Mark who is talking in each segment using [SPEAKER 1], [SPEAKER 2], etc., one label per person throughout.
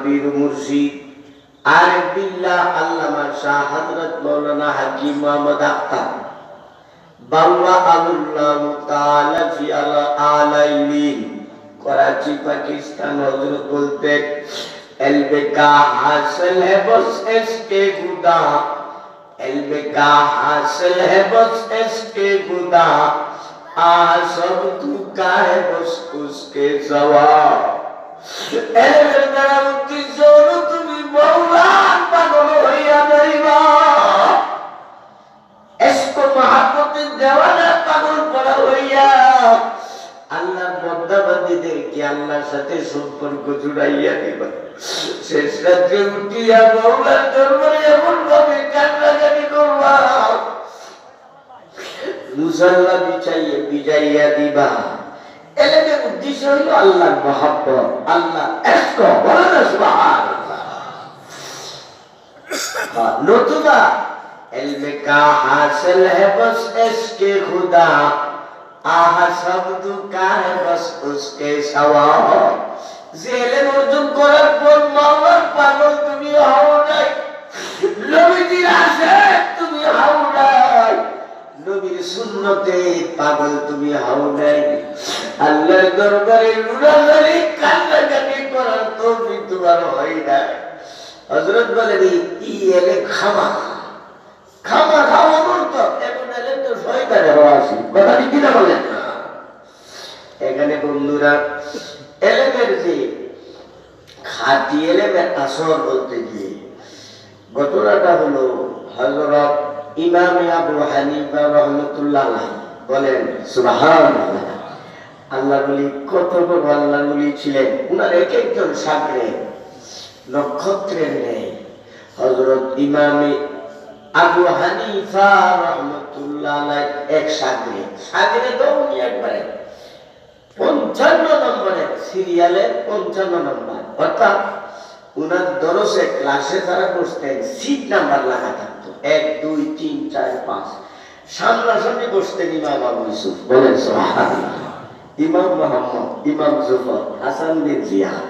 [SPEAKER 1] পীর মুর্শিদ আরিফ বিল্লাহ আল্লামা শাহ হযরত মাওলানা হাজী মুহাম্মদ আখতার বাংলা আল্লাহ তাআলা ফি আলাইহি कराची पाकिस्तान हजरत बोलते एल्बे का हासिल है बस इसके खुदा एल्बे का हासिल है बस इसके खुदा आ सब तू का है बस उसके सवाब एल्बे तेरा मुक्ति जोर तुम्ही मौला पागल होइया जाइबा इसको मोहब्बत देवाना पागल पड़ा होइया আল্লাহর বন্দাবান্দীদেরকে আল্লাহর সাথে সম্পর্ক জুড়াইয়া দিবা শেষ রাতে উঠিয়া মাওলার দরবারে এমন ভাবে কান্নাকাটি করবা মুসাল্লা বিছাইয়া দিবা এলেমের উদ্দেশ্য হলো আল্লাহর মহব্বত আল্লাহ ইশক বলেন সুবহানাল্লাহ নতুবা ইলমে কা হাসিল है बस इसके खुदा आहा सब तू का है बस उसके सवाब जेले अर्जुन করার পর মাওলার পাগল তুমি হও নাই নবীর আশিক তুমি হও নাই নবীর সুন্নতে পাগল তুমি হও নাই আল্লাহর দরবারে রুনাজারি কান্নাকাটি করার তৌফিক তোমার হয় না হযরত বলেন ই এলে খামা খাওয়া মরতো এখন এলে তো শয়তানের ওয়াসি কথা কি না বলেন এখানে বন্ধুরা এলেমের যে খাঁটি এলেমের আসর বলতে গিয়ে ঘটনাটা হলো হযরত ইমাম আবু হানিফা রাহমাতুল্লাহ আলাইহি বলেন সুবহানাল্লাহ আল্লাহর ওলি কত বড় আল্লাহর ওলি ছিলেন উনার এক একজন সাগরে নক্ষত্রের ন্যায় হযরত ইমাম আবু হানিফা রাহমাতুল্লাহ আলাইহি এক সাগরে তো উনি একবারে 55 নম্বরে সিরিয়ালে 55 নম্বর অর্থাৎ উনার দরসে ক্লাসে যারা বসতেন সিট নাম্বার লেখা থাকতো 1 2 3 4 5 সামনাসামনি বসতেন ইমাম আবু ইউসুফ বলেন সুবহানাল্লাহ ইমাম মুহাম্মদ ইমাম জুফর হাসান বিন জিয়াদ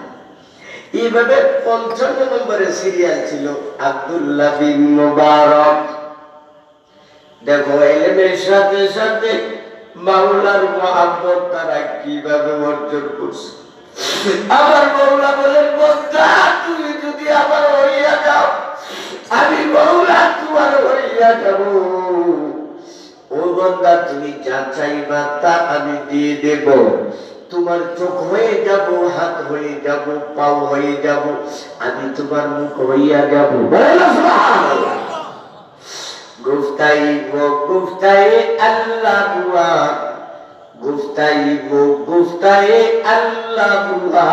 [SPEAKER 1] এইভাবে 55 নম্বরে সিরিয়াল ছিল আব্দুল্লাহ বিন মুবারক দেখো এলেমের সাথে সাথে মাওলার মহব্বত তারা কিভাবে অর্জন করছে আমার মাওলা বলেন বান্দা তুমি যদি আমার হইয়া যাও আমি মাওলা তোমার হইয়া যাব ও বান্দা তুমি যা চাইবা তা আমি দিয়ে দেব তোমার চোখ হয়ে যাব হাত হয়ে যাব পাও হয়ে যাব আমি তোমার মুখ হইয়া যাব সুবহানাল্লাহ গুফতায়ে আল্লাহ দুয়া গুফতায়ে আল্লাহ দুয়া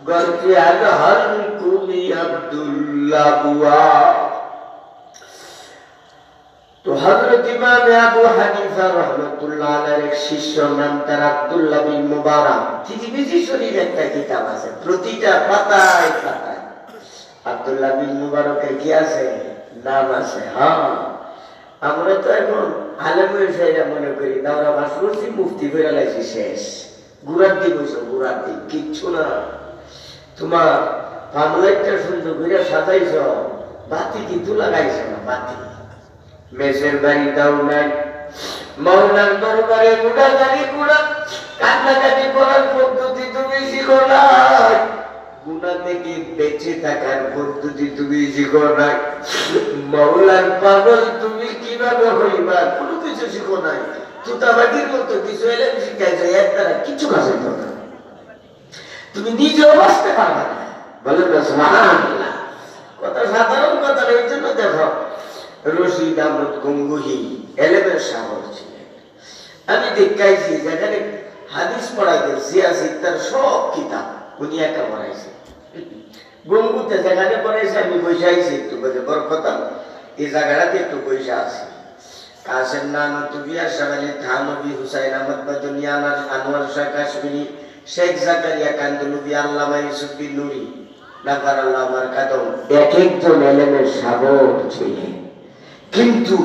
[SPEAKER 1] গর্জে আলহর কুলি আব্দুল্লাহ দুয়া তো হযরত ইমাম আবু হানিফা রাহমাতুল্লাহ আলাইহির এক শিষ্য নাম তার আব্দুল্লাহ বিন মুবারক তিরমিজি শরীফের একটা কিতাব আছে প্রতিটা পাতায় পাতায় আব্দুল্লাহ বিন মুবারকের কি আছে নাম আছে হ্যাঁ আমরা তো এখন আলেম হইছে মনে করি দাওরা ভাস করছি মুফতি করে লাইছি শেষ গুরাদ্দি বসো গুরাদ্দি কিচ্ছু না তোমার পামলাইটটা সুন্দর করে সাজাইছ বাতি কিন্তু লাগাইছ না বাতি মেসের বাড়ি দাও নাই মাওলার দরবারে গুনাহগারি গুনাহ কান্নাকাটি করার পদ্ধতি তুমি শিখো নাই গুনাহ থেকে বেঁচে থাকার পদ্ধতি তুমি শিখো নাই মাওলার পাগল তুমি কিভাবে হইবা কোনো কিছু শিখো নাই তুতাবাগির মতো কিছু এলেম শিখাইছো এর দ্বারা কিছু কাজ হইতো না তুমি নিজেও বাঁচতে পারবে না বলেন না সুবহানাল্লাহ কথা সাধারণ কথা এই জন্য দেখো রশিদ আহমদ গঙ্গুহি এলেমের সাগর ছিলেন আমি দেখাইছি যেখানে হাদিস পড়াইতে সিয়াসিদ তার সব কিতাব উনি একা পড়াইছে গঙ্গুতে যেখানে পড়াইছে আমি বসে আইছি একটু বড় কথা এই জায়গাটাতে একটু বসে আছি কাসেম নানুতুবিয়া শাহআলী থানবী হুসাইন আহমদ বাদুনিয়ানা আনোয়ার শাহ কাশ্মীরি শেখ জাকারিয়া কান্দলুবি আল্লামা ইউসুফ বিন নুরি নাফারাল্লাহ মারকাদম এক একজন এলেমের সাগর ছিলেন কিন্তু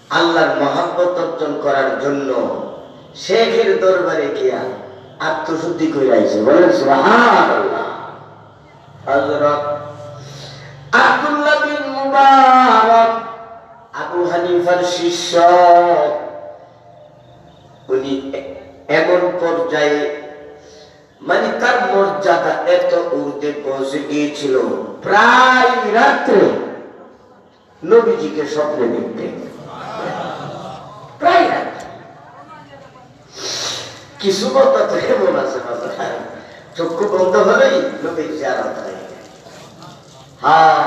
[SPEAKER 1] আল্লাহর মহব্বত অর্জন করার জন্য শেখের দরবারে গিয়া আত্মশুদ্ধি করে আইছে বলেন সুবহানাল্লাহ কথা এত উর্ধে পৌঁছে গিয়েছিল, প্রায় রাত্রে নবীজিকে স্বপ্নে দেখতেন। প্রায় রাত্রে কিছু কথা তো এমন আছে, চক্ষু বন্ধ হলেই নবীর জিয়ারত হয়। হ্যাঁ,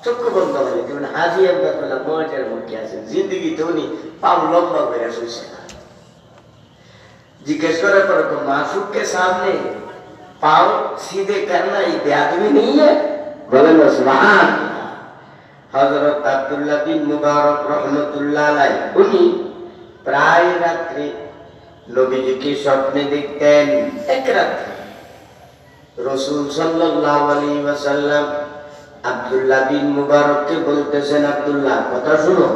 [SPEAKER 1] চক্ষু বন্ধ হলে যেমন হাজি আব্দুল্লাহ মহাজের মুখে আছেন, জিন্দগিতে উনি পাও লম্বা করে শুয়েছে না। जिज्ञेस करे पर को मासूक के सामने पाँव सीधे करना ये बेअदबी नहीं है? बोले ना सुभान। हजरत अब्दुल्लाह बिन मुबारक रहमतुल्लाह अलैह उन्हीं प्राय रात्रि नबीजी के स्वप्ने देखतें। एक रात्रि रसूल सल्लल्लाहु अलैहि वसल्लम अब्दुल्लाह बिन मुबारक के बोलते हैं, अब्दुल्लाह कथा सुनो,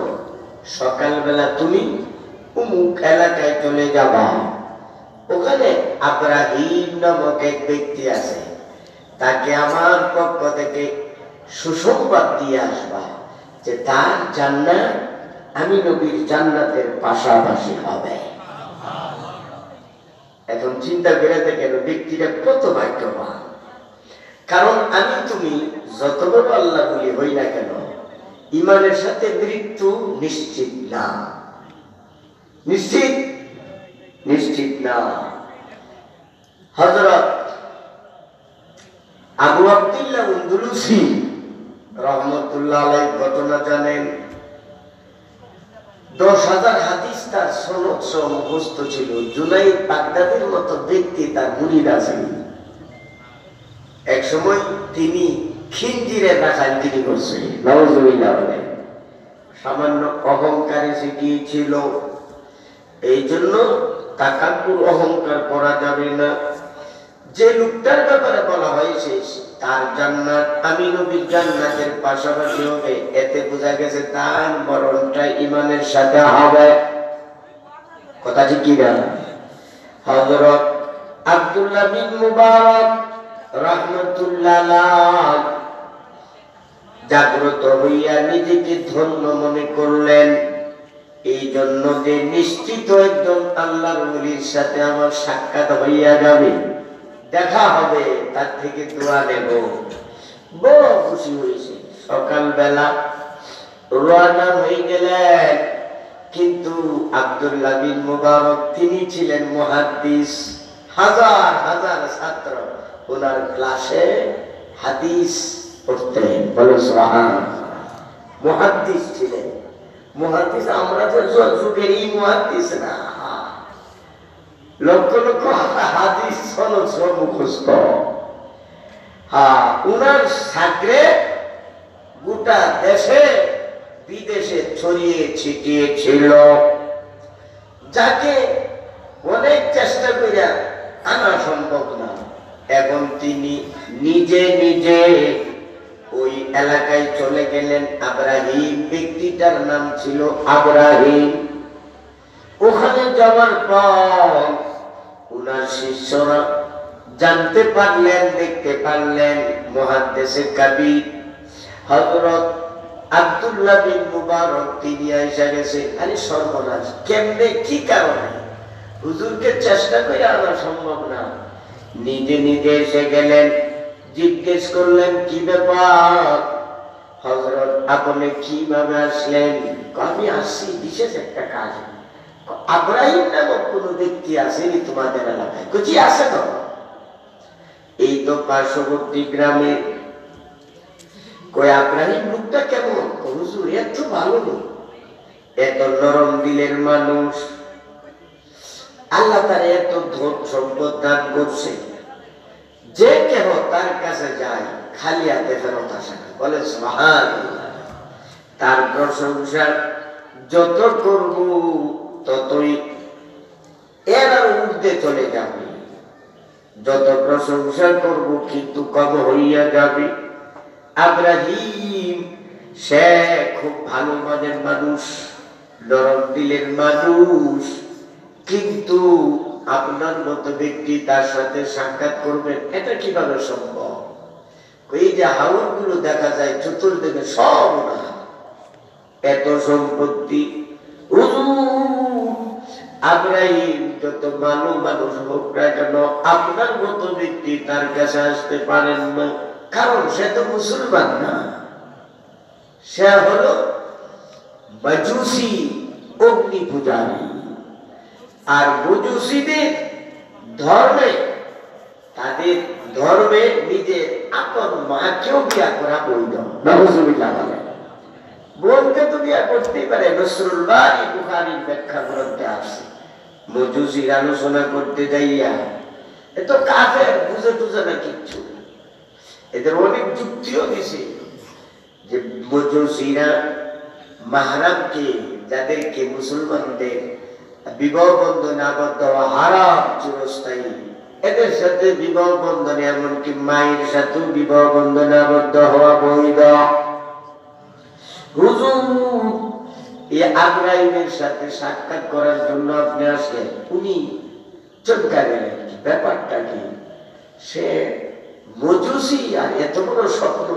[SPEAKER 1] सकाल बेला तुमी उमुक एलाकाय चले जाबा, ওখানে আব্রাহিম নামক এক ব্যক্তি আছে, তাকে আমার পক্ষ থেকে সুসংবাদ দিয়ে আসবা যে তার জান্নাত আমি নবীর জান্নাতের পাশাপাশি হবে। এখন চিন্তা করে দেখেন ব্যক্তিটা কত ভাগ্যবান। কারণ আমি তুমি যত বড় আল্লাহ বলি হই না কেন, ইমানের সাথে মৃত্যু নিশ্চিত না, নিশ্চিত নিশ্চিত না। হযরত আবু আব্দুল্লাহ আন্দলুসি রাহমাতুল্লাহ আলাইহি ঘটনা জানেন। 10,000 হাদিস তার সনদ সহ মুখস্থ ছিল। জুনাইদ বাগদাদির মতো ব্যক্তি তার মুরিদ আছেন। এক সময় তিনি খিনজিরের রাখালগিরি করছেন, নাউজুবিল্লাহ বলেন। সামান্য অহংকারে সে গিয়েছিল, এই জন্য তাকাব্বুর অহংকার করা যাবে না। যে লোকটার ব্যাপারে বলা হয়েছে তার জান্নাত আমি নবীর জান্নাতের পাশাপাশি হবে, এতে বোঝা গেছে তার মরণটা ঈমানের সাথে হবে। কথা ঠিক কি না? হযরত আব্দুল্লাহ বিন মুবারক রাহমাতুল্লাহ আলাইহি জাগ্রত হইয়া নিজেকে ধন্য মনে করলেন, এই জন্য যে নিশ্চিত একজন আল্লাহর ওলির সাথে আমার সাক্ষাৎ হইয়া যাবে, দেখা হবে, তার থেকে দোয়া নেব। বড় খুশি হয়েছে। সকালবেলা রওনা হয়ে গেলেন। কিন্তু আব্দুল্লাহ বিন মুবারক তিনি ছিলেন মুহাদ্দিস, হাজার হাজার ছাত্র ওনার ক্লাসে হাদিস পড়তেন। বলে সুবহানাল্লাহ। মুহাদ্দিস ছিলেন। মুহাদ্দিস আমরা তো যুগের এই মুহাদ্দিস না, লক্ষ লক্ষ হাদিস সনদ সহ মুখস্থ। উনার সাগরে গোটা দেশে বিদেশে ছড়িয়ে ছিটিয়ে ছিল, যাকে অনেক চেষ্টা করে আনা সম্ভব না। এখন তিনি নিজে নিজে ওই এলাকায় চলে গেলেন। আব্রাহিম ব্যক্তিটার নাম ছিল আব্রাহিম। ওখানে যাওয়ার পর উনার শিষ্যরা জানতে পারলেন, দেখতে পারলেন মুহাদ্দিসে কাবীর হযরত আব্দুল্লাহ বিন মুবারক তিনি আইসা গেছে। আরে সর্বনাশ, কেমনে কি কারণে? হুজুরকে চেষ্টা করে আনা সম্ভব না, নিজে নিজে এসে গেলেন। জিজ্ঞেস করলেন কি ব্যাপার হযরত, আপনি কিভাবে আসলেন? আমি আসছি বিশেষ একটা কাজ। আব্রাহিম নামক কোন ব্যক্তি আসেনি তোমাদের এলাকায়? কি আছে তো? এই তো পার্শ্ববর্তী গ্রামে। কই আব্রাহিম লোকটা কেমন? হুজুর এত ভালো লোক, এত নরম দিলের মানুষ, আল্লাহ তার এত ধন সম্পদ দান করছে, যে কেহ তার কাছে যায় খালি হাতে ফেরত আসে না। বলে সুবহানাল্লাহ। তার প্রশংসা যত করব ততই এর ঊর্ধ্বে চলে যাবে, যত প্রশংসা করব কিন্তু কম হইয়া যাবে। আব্রাহিম সে খুব ভালো মনের মানুষ, নরম দিলের মানুষ, কিন্তু আপনার মতো ব্যক্তি তার সাথে সাক্ষাৎ করবেন এটা কিভাবে সম্ভব? এই যে হাওর গুলো দেখা যায় চতুর্দিকে সব না, এত সম্পত্তি, আব্রাহিম যত ভালো মানুষ হোক না কেন আপনার মতো ব্যক্তি তার কাছে আসতে পারেন না, কারণ সে তো মুসলমান না, সে হলো মাজুসি, অগ্নি পূজারী। আর মজুসিদের ধর্মে, তাদের ধর্মে নিজের আপন মাকেও বিয়া করা বৈধ। নাউজুবিল্লাহ বলেন। বোনকে তো বিয়া করতেই পারে, নসরুল বারী বুখারীর ব্যাখ্যা গ্রন্থে আছে। মজুসির আলোচনা করতে যাইয়া এ তো কাফের, বুঝে টুঝে না কিচ্ছু। এদের অনেক যুক্তিও দিছে যে মজুসিরা মাহরামকে, যাদেরকে মুসলমানদের বিবাহ বন্ধনে আবদ্ধ হওয়া হারাম চিরস্থায়ী, এদের সাথে বিবাহ বন্ধনে, এমনকি মায়ের সাথেও বিবাহ বন্ধনে আবদ্ধ হওয়া বৈধ। হুজুর এই আব্রাহিমের সাথে সাক্ষাৎ করার জন্য আপনি আসলেন, উনি চমকা গেলেন, ব্যাপারটা কি? সে মজুসি আর এত বড় স্বপ্ন,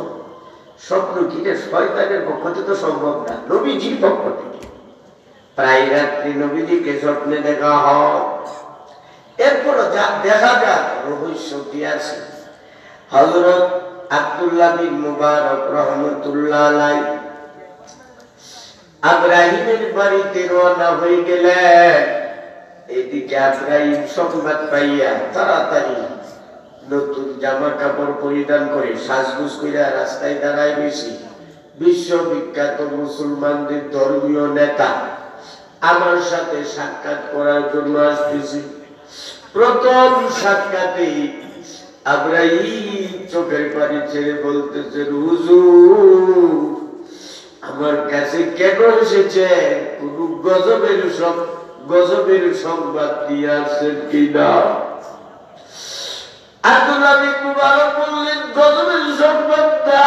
[SPEAKER 1] স্বপ্ন কিনে শয়তানের পক্ষ থেকে তো সম্ভব না, নবীজির পক্ষ থেকে। প্রায় রাত্রি নবীজিকে স্বপ্নে দেখা হয়, এরপরও যা দেখা যাক রহস্য কি আছে। হযরত আব্দুল্লাহ বিন মুবারক রাহমাতুল্লাহ আলাইহি আব্রাহিমের বাড়িতে রওনা হয়ে গেলেন। এদিকে আব্রাহিম সংবাদ পাইয়া তাড়াতাড়ি নতুন জামা কাপড় পরিধান করে সাজগুজ কইরা রাস্তায় দাঁড়ায় বেশি। বিশ্ববিখ্যাত মুসলমানদের ধর্মীয় নেতা আমার সাথে সাক্ষাৎ করার জন্য আসতেছি। প্রথম সাক্ষাতে আব্রাহিম চোখের পানি ছেড়ে বলতেছেন, হুজুর আমার কাছে কেন এসেছে? কোন গজবের সংবাদ দিয়ে আসছেন কিনা? আব্দুল্লাহ বিন মুবারক বললেন, গজবের সংবাদ না,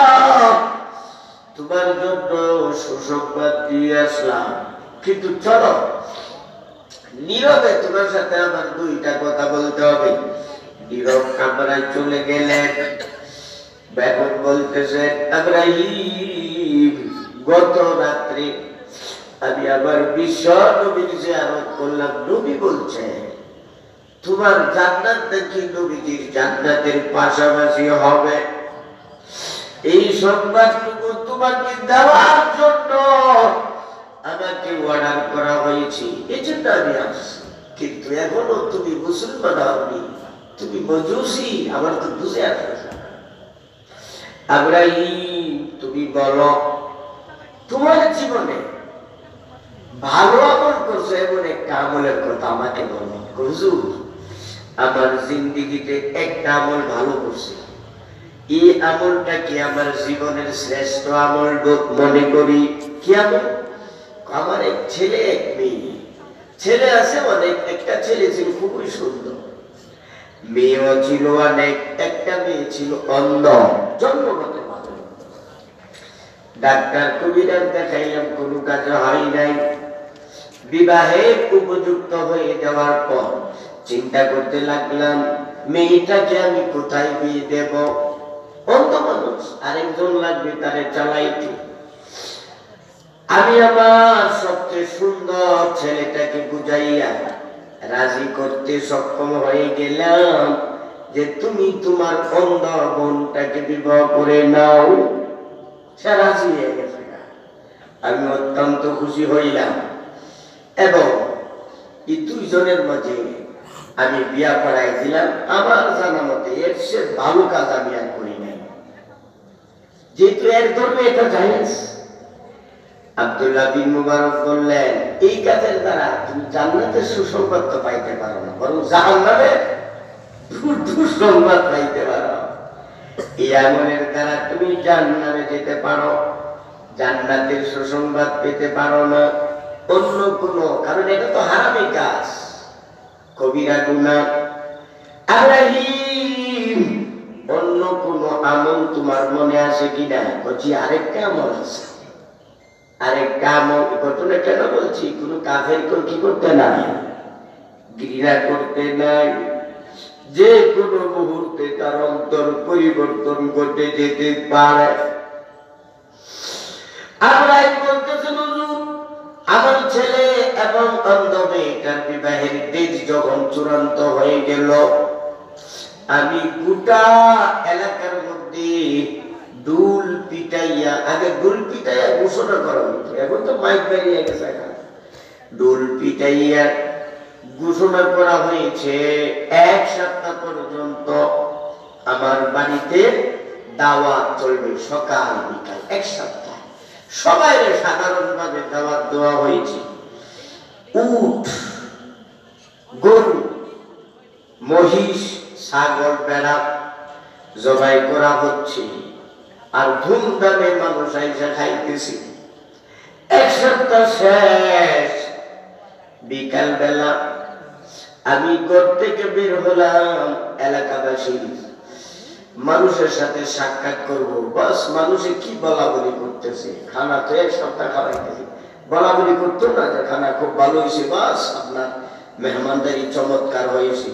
[SPEAKER 1] তোমার জন্য সুসংবাদ দিয়ে আসলাম। কিন্তু চলো নীরবে তোমার সাথে আমার দুইটা কথা বলতে হবে। নীরব কামরায় চলে গেলেন। বেগম বলতেছেন, আব্রাহিম গত রাত্রে আমি আবার বিশ্ব নবীর জিয়ারত করলাম। নবী বলছে তোমার জান্নাত নাকি নবীজির জান্নাতের পাশাপাশি হবে। এই সংবাদটুকু তোমাকে দেওয়ার জন্য আমাকে অর্ডার করা হয়েছে, এই জন্য আমি আসছি। কিন্তু এখনো তুমি মুসলমান হওনি, তুমি মজুসি, আমার তো বুঝে আসবে। আব্রাহিম তুমি বলো, তোমার জীবনে ভালো আমল করছো এমন একটা আমলের কথা আমাকে বলো। হুজুর আমার জিন্দেগিতে একটা আমল ভালো করছি, এই আমলটা কি আমার জীবনের শ্রেষ্ঠ আমল মনে করি। কি আমল? আমার এক ছেলে এক মেয়ে, ছেলে আছে অনেক, একটা ছেলে ছিল খুবই সুন্দর, মেয়েও ছিল অনেক, একটা মেয়ে ছিল অন্ধ, জন্মগত ভাবে। ডাক্তার কবিরাজ দেখাইলাম, কোনো কাজে হয় নাই। বিবাহের উপযুক্ত হয়ে যাওয়ার পর চিন্তা করতে লাগলাম, মেয়েটাকে আমি কোথায় বিয়ে দেব? অন্ধ মানুষ, আরেকজন লাগবে তারে চালাইতে। আমি আমার সবচেয়ে সুন্দর ছেলেটাকে বুঝাইয়া রাজি করতে সক্ষম হয়ে গেলাম যে তুমি তোমার অন্ধ বোনটাকে বিবাহ করে নাও। সে রাজি হয়ে গেছে। আমি অত্যন্ত খুশি হইলাম এবং এই দুইজনের মাঝে আমি বিয়া করাই দিলাম। আমার জানা মতে এর সে ভালো কাজ আমি আর করি নাই, যেহেতু এর ধর্মে এটা জায়েজ। আব্দুল্লাহ বিন মুবারক বললেন, এই কাজের দ্বারা তুমি জান্নাতের সুসংবাদ তো পাইতে পারো না, বরং জাহান্নামের দুঃসংবাদ পাইতে পারো। এই আমলের দ্বারা তুমি জান্নাতে যেতে পারো, জান্নাতের সুসংবাদ পেতে পারো না অন্য কোনো, কারণ এটা তো হারামি কাজ, কবিরা গুনাহ। আব্রাহিম অন্য কোনো আমল তোমার মনে আসে কিনা? বলছি আরেকটা আমল আছে, আরেকটা আমল। ঘটনা কেন বলছি? কোন কাফের কি করতে নাই, ঘৃণা করতে নাই। যে কোনো মুহূর্তে তার অন্তর পরিবর্তন করতে যেতে পারে। আব্রাহিম বলতেছেন, হুজুর আমার ছেলে এবং অন্ধ মেয়েটার বিবাহের দিন যখন চূড়ান্ত হয়ে গেল, আমি গোটা এলাকার মধ্যে ডুল পিটাইয়া, আগে ডুল পিটাইয়া ঘোষণা করা হতো, এখন তো মাইক বেরিয়ে গেছে, ডুল পিটাইয়া ঘোষণা করা হয়েছে 1 সপ্তাহ পর্যন্ত আমার বাড়িতে দাওয়াত চলবে, সকাল বিকাল 1 সপ্তাহ। সবাই সাধারণভাবে দাওয়াত দেওয়া হয়েছে। উট, গরু, মহিষ, ছাগল, ভেড়া জবাই করা হচ্ছে, আর ধুমধামে মানুষ আইসা খাইতেছে। 1 সপ্তাহ শেষ, বিকাল বেলা আমি ঘর থেকে বের হলাম, এলাকাবাসী মানুষের সাথে সাক্ষাৎ করব। বাস মানুষে কি বলা বলি করতেছে, খানা তো 1 সপ্তাহ খাওয়াইতেছে, বলা বলি করতো না যে খানা খুব ভালো হয়েছে, বাস আপনার মেহমানদারি চমৎকার হয়েছে।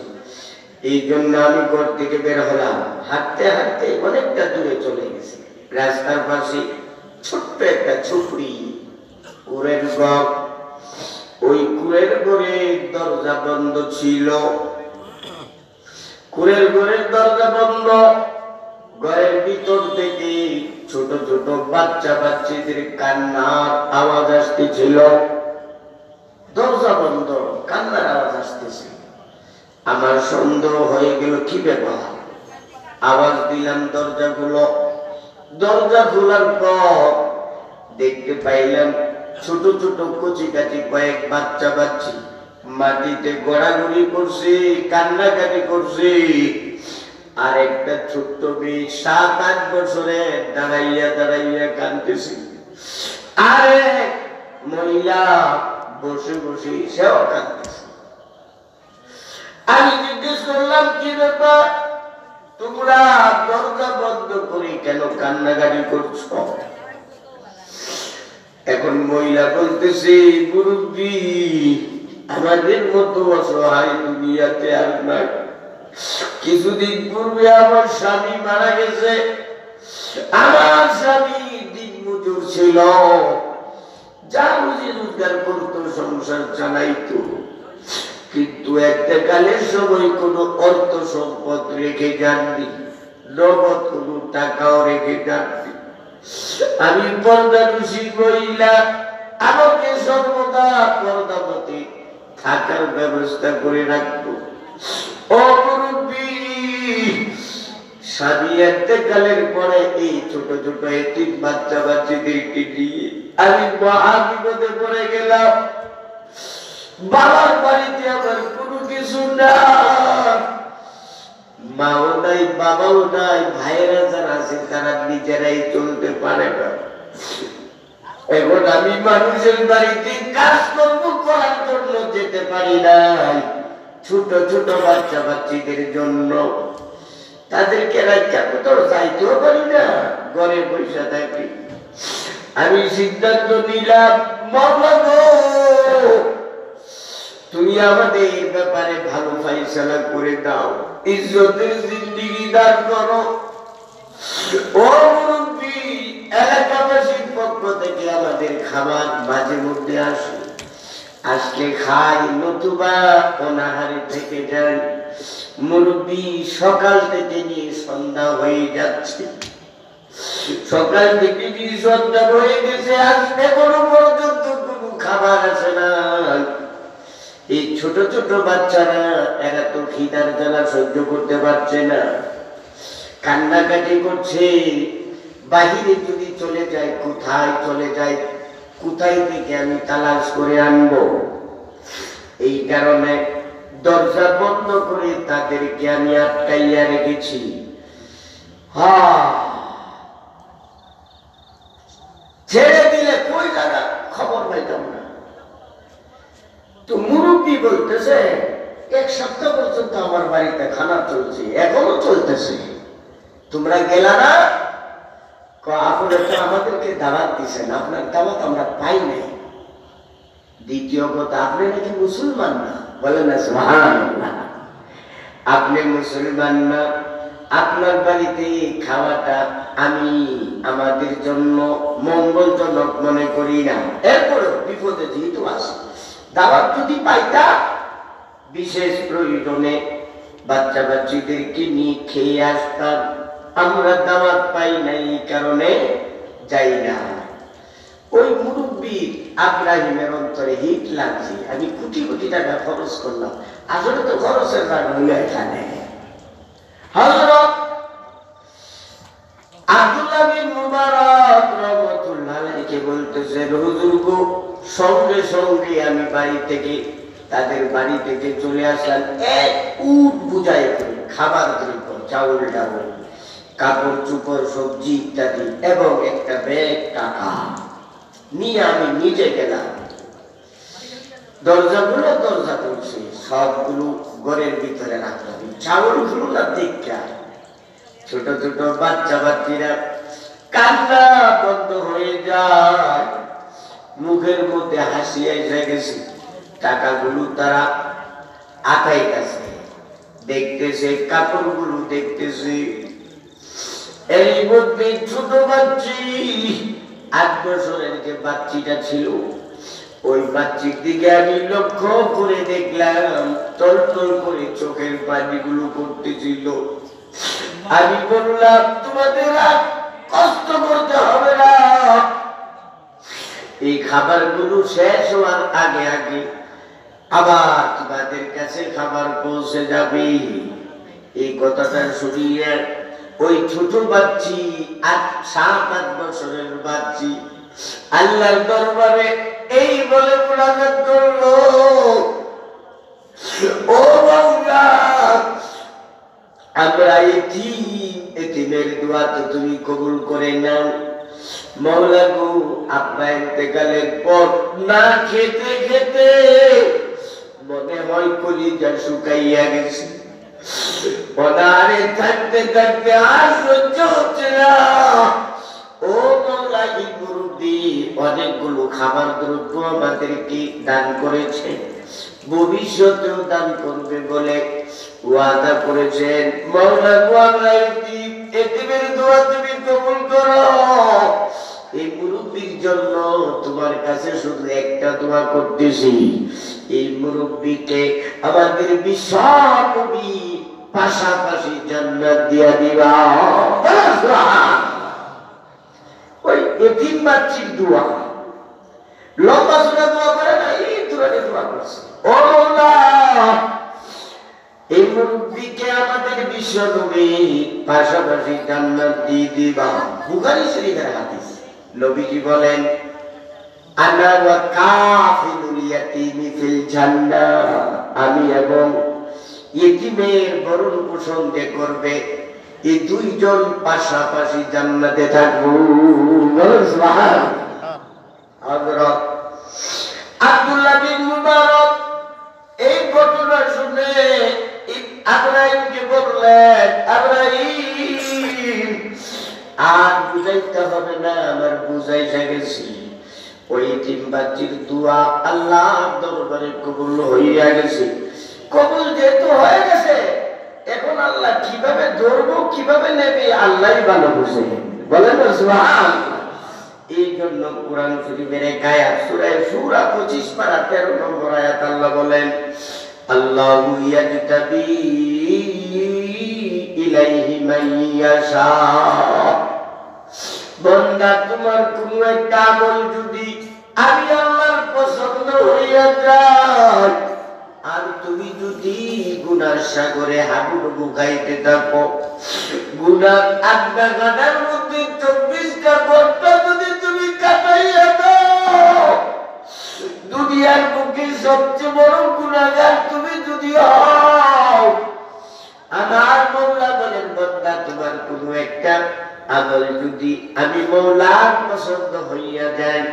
[SPEAKER 1] এই জন্য আমি ঘর থেকে বের হলাম, হাঁটতে হাঁটতে অনেকটা দূরে চলে গেছি। রাস্তার পাশে ছোট্ট একটা ঝুপড়ি, কুড়ের ঘর। ওই কুড়ের ঘরের দরজা বন্ধ ছিল, কুড়ের ঘরের দরজা বন্ধ। ঘরের ভিতর থেকে ছোট ছোট বাচ্চা বাচ্চাদের কান্নার আওয়াজ আসতেছিল। দরজা বন্ধ, কান্নার আওয়াজ আসতেছে। আমার সন্দেহ হয়ে গেল, কি ব্যাপার? আওয়াজ দিলাম দরজা খুলো। দরজা খোলার পর দেখতে পাইলাম ছোট ছোট কচি কাচি কয়েক বাচ্চা বাচ্চি মাটিতে গড়াগড়ি করছে, কান্নাকাটি করছে। আর একটা ছোট্ট মেয়ে 7-8 বছরে দাঁড়াইয়া দাঁড়াইয়া কাঁদতেছে। আর মহিলা বসে বসে সেও কাঁদতেছে। আমি জিজ্ঞেস করলাম, কি ব্যাপার, তোমরা দরজা বন্ধ করে কেন কান্নাকাটি করছো? এখন মহিলা বলতেছে, মুরব্বী, আমাদের মতো অসহায় দুনিয়াতে আর নাই। কিছুদিন পূর্বে আমার স্বামী মারা গেছে। আমার স্বামী দিনমজুর ছিল, যা রুজি রোজগার করতো, সংসার চালাইতো, কিন্তু একটা কালের সময় কোনো অর্থ সম্পদ রেখে যাননি, নগদ কোনো টাকাও রেখে যাননি। আমি পর্দানুষী মহিলা, আমাকে সর্বদা পর্দাপতি থাকার ব্যবস্থা করে রাখবো। ও মুরব্বী, স্বামী এতেকালের পরে এই ছোট ছোট এতিম বাচ্চা বাচ্চাদেরকে নিয়ে আমি মহা বিপদে পড়ে গেলাম। বাবার বাড়িতে আমার কোনো কিছু না, মাও নাই, বাবাও নাই, ভাইয়েরা যারা আছে তারা নিজেরাই চলতে পারে না। এখন আমি মানুষের বাড়িতে কাজ কর্ম করার জন্য যেতে পারি না, ছোট ছোট বাচ্চা বাচ্চাদের জন্য তাদেরকে রাখা কোথাও যাইতেও পারি না, ঘরে বসে থাকি। আমি সিদ্ধান্ত নিলাম, মাওলা গো, তুমি আমাদের ব্যাপারে ভালো ফাইসালা করে দাও, ইজ্জতের জিন্দেগি দান করো। ও মুরব্বী, এলাকাবাসীর পক্ষ থেকে আমাদের খাবার মাঝে মধ্যে আসে, আসলে খাই, নতুবা অনাহারে থেকে যাই। মুরব্বী, সকাল থেকে নিয়ে সন্ধ্যা হয়ে যাচ্ছে, সকাল থেকে নিয়ে সন্ধ্যা হয়ে গেছে, আসলে কোনো পর্যন্ত কোনো খাবার আসে না। এই ছোট ছোট বাচ্চারা, এরা তো খিদার জ্বালা সহ্য করতে পারছে না, কান্নাকাটি করছে। বাহিরে যদি চলে যায়, কোথায় চলে যায়, কোথায় থেকে আমি তালাশ করে আনবো? এই কারণে দরজা বন্ধ করে তাদেরকে আমি আটকাইয়া রেখেছি। ছেড়ে দিলে কই যারা খবর পাইতাম না। তো মুরব্বী বলতেছে, 1 সপ্তাহ পর্যন্ত আমার বাড়িতে খানা চলছে, এখনো চলতেছে, তোমরা গেলা না? আপনি তো আমাদেরকে দাওয়াত দিচ্ছেন, আপনার দাওয়াত আমরা পাই নাই। দ্বিতীয় কথা, আপনি নাকি মুসলমান না, বলেন না সুবহানাল্লাহ। আপনি মুসলমান না, আপনার বাড়িতে খাওয়াটা আমি আমাদের জন্য মঙ্গলজনক মনে করি না। এরপরেও বিপদে যেহেতু আছে, দাওয়াত যদি পাইতা বিশেষ প্রয়োজনে বাচ্চা বাচ্চাদেরকে নিয়ে খেয়ে আসতাম। আমরা দাওয়াত পাই নাই কারণে যাই না। ওই মুরব্বী আব্রাহিমের অন্তরে হিট লাগছে, আমি কোটি কোটি টাকা খরচ করলাম, আসলে তো খরচের রাগ হইল এখানে। হযরত আব্দুল্লাহ বিন মুবারক রাহমাতুল্লাহ আলাইহি বলতেছে, হুজুর গো, সঙ্গে সঙ্গে আমি বাড়ি থেকে তাদের বাড়ি থেকে চলে আসলাম, এক উট বুঝাই করে খাবার দ্রব্য, চাউল ডাউল, কাপড় চোপড়, সবজি ইত্যাদি এবং একটা ব্যাগ টাকা নিয়ে আমি নিজে গেলাম। দরজা খুলছে, সবগুলো ঘরের ভিতরে রাখলাম। চাউলগুলো না দেখা ছোট ছোট বাচ্চা বাচ্চিরা কান্না বন্ধ হয়ে যায়, মুখের মধ্যে হাসি এসে গেছে। টাকাগুলো তারা আটাইতেছে, দেখতেছে, কাপড়গুলো দেখতেছে। এর মধ্যে ছোট বাচ্চি 8 বছরের যে বাচ্চিটা ছিল, ওই বাচ্চির দিকে আমি লক্ষ্য করে দেখলাম টলটল করে চোখের পানিগুলো পড়তেছিল। আমি বললাম, তোমাদের আর কষ্ট করতে হবে না, এই খাবারগুলো শেষ হওয়ার আগে আগে আবার তোমাদের কাছে খাবার পৌঁছে যাবে। এই কথাটা শুনিয়ে ওই ছোট বাচ্চি 7-8 বছরের বাচ্চি আল্লাহর দরবারে এই বলে মুনাজাত করলো, ও মাওলা, আমরা এতিমের দোয়া তো তুমি কবুল করে নাও। মাওলা গো, আব্বা ইন্তেকালের পর না খেতে খেতে মনে হয় কলিজা শুকাইয়া গেছে, অনারে থাকতে থাকতে আর সহ্য হচ্ছে না। ও মাওলা, এই মুরব্বি অনেকগুলো খাবার দ্রব্য আমাদেরকে দান করেছে, ভবিষ্যতেও দান করবে বলে ওয়াদা করেছেন। মাওলা গো, আমরা এতিমের দোয়া তুমি কবুল করো। এই মুরব্বির জন্য তোমার কাছে শুধু একটা দোয়া করতেছি, এই মুরব্বিকে আমাদের বিশ্ব নবী পাশাপাশি জান্নাত দিয়া দিবা। ওই এতিম বাচ্চির দোয়া লম্বা চূড়া দোয়া করে না, এই দূরে দোয়া করছে, ও আল্লাহ, এই মুরব্বিকে আমাদের বিশ্ব নবী পাশাপাশি জান্নাত দিয়ে দিবা। বুখারী শরীফের হাদিস, নবীজি বলেন, আনা ওয়া কাফিলুল ইয়াতীমি ফিল জান্নাহ, আমি এবং ইতিমের ভরণ পোষণ যে করবে, এই দুইজন পাশাপাশি জান্নাতে থাকবো। সুবহানাল্লাহ। হযরত আব্দুল্লাহ বিন মুবারক এই ঘটনা শুনে ইব্রাহিমকে বললেন, ইব্রাহিম, আর বুঝাইতে হবে না, আমার বুঝাইয়া গেছি। ওই তিন বাচ্চির দোয়া আল্লাহর দরবারে কবুল হইয়া গেছে। কবুল যেহেতু হয়ে গেছে, এখন আল্লাহ কিভাবে ধরবো, কিভাবে নেবে, আল্লাহই ভালো বুঝে। বলেন না সুবহানাল্লাহ। এই জন্য কোরআন শরীফের এক আয়াত, সূরা সূরা 25 পারা 13 নম্বর আয়াত, আল্লাহ বলেন, আল্লাহু ইয়াজতাবি ইলাইহি মান ইয়াশা। বান্দা, তোমার কোন একটা আমল যদি আমি আল্লাহর পছন্দ হইয়া যায়, আর তুমি যদি গুনার সাগরে হাবুডুবু খাইতে থাকো, গুনার আড্ডা গাডার মধ্যে 24টা ঘন্টা যদি তুমি কাটাইয়া দাও, দুনিয়ার বুকে সবচেয়ে বড় গুনাহগার তুমি যদি হও, আমার মাওলা বলেন, বান্দা, তোমার কোন একটা আমল যদি আমি মাওলার পছন্দ হইয়া যায়,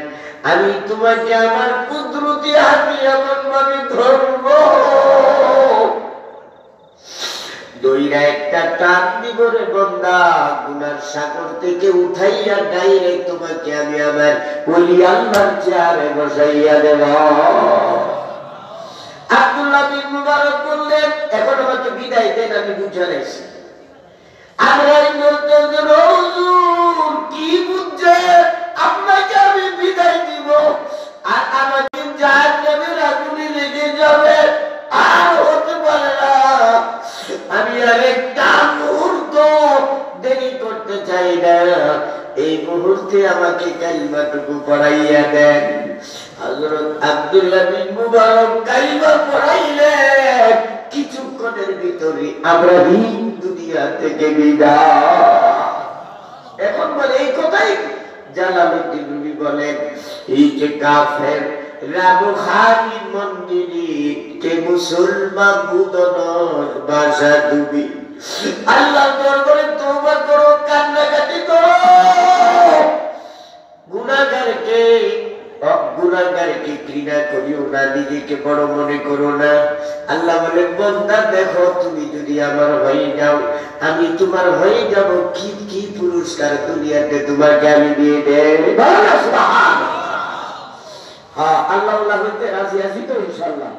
[SPEAKER 1] আমি তোমাকে আমার কুদরতি হাতে এমন ভাবে ধরব, দইরা একটা টান দিব রে বান্দা, গুনার সাগর থেকে উঠাইয়া ডাইরেক্ট তোমাকে আমি আমার ওলি আল্লাহর চেয়ারে বসাইয়া দেব। আব্দুল্লাহ বিন মুবারক বললেন, এখন আমাকে বিদায় দেন, আমি বুঝাইছি। আমরাই বলতে হুজুর কি বুঝছে আপনাকে আমি বিদায় দিব আর আমাকে জাহান্নামের আগুনে লেগে যাবে আর হতে পারে না। আমি আর একটা মুহূর্ত দেরি করতে চাই না, এই মুহূর্তে আমাকে কালিমাটুকু পড়াইয়া দেন। হযরত আব্দুল্লাহ বিন মুবারক কালিমা পড়াইলেন, কিছুক্ষণের ভিতরে আমরা দুনিয়া থেকে বিদায়। এখন বলে এই কথাই জালালউদ্দিন রুমি বলেন, এই যে কাফের রাবখানি মন্দিরে কে মুসলমান বুদনর বাসা তুমি আল্লাহ দরবারে তওবা করো, কান্নাকাটি করো। গুনাহগারকে ঘৃণা করিও না, নিজেকে বড় মনে করো না। আল্লাহ বলেন বান্দা দেখো তুমি যদি আমার হয়ে যাও আমি তোমার হয়ে যাব, কি কি পুরস্কার দুনিয়াতে তোমাকে আমি দিয়ে দেব। সুবহানাল্লাহ। হ্যাঁ আল্লাহ হইতে রাজি আছি তো ইনশাআল্লাহ।